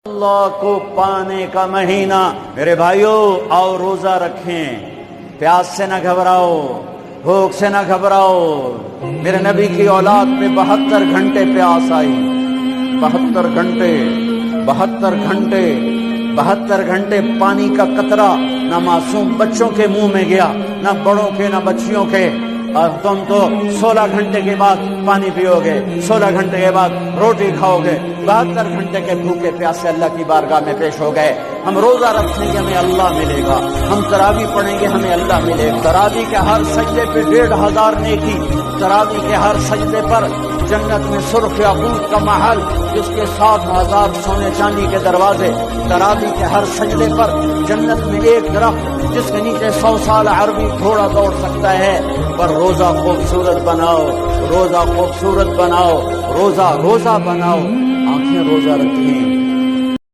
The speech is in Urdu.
اللہ کو پانے کا مہینہ، میرے بھائیوں آؤ روزہ رکھیں، پیاس سے نہ گھبراؤ، بھوک سے نہ گھبراؤ۔ میرے نبی کی اولاد پہ 72 گھنٹے پیاس آئی، 72 گھنٹے 72 گھنٹے پانی کا قطرہ نہ معصوم بچوں کے منہ میں گیا، نہ بڑوں کے نہ بچیوں کے۔ اور تم تو 16 گھنٹے کے بعد پانی پیو گے، 16 گھنٹے کے بعد روٹی کھاؤ گے، 72 گھنٹے کے بھوکے پیاسے اللہ کی بارگاہ میں پیش ہو گئے۔ ہم روزہ رکھیں گے ہمیں اللہ ملے گا، ہم تراویح پڑھیں گے ہمیں اللہ ملے گا۔ تراویح کے ہر سجدے پہ 1500 نیکی، تراویح کے ہر سجدے پر جنت میں سرخ یاقوت کا محل جس کے 7000 سونے چاندی کے دروازے، تراویح کے ہر سجدے پر جنت میں ایک درخت جس کے نیچے 100 سال عربی گھوڑا دوڑ سکتا ہے۔ پر روزہ خوبصورت بناؤ، روزہ خوبصورت بناؤ، روزہ بناؤ، آنکھیں روزہ رکھیں۔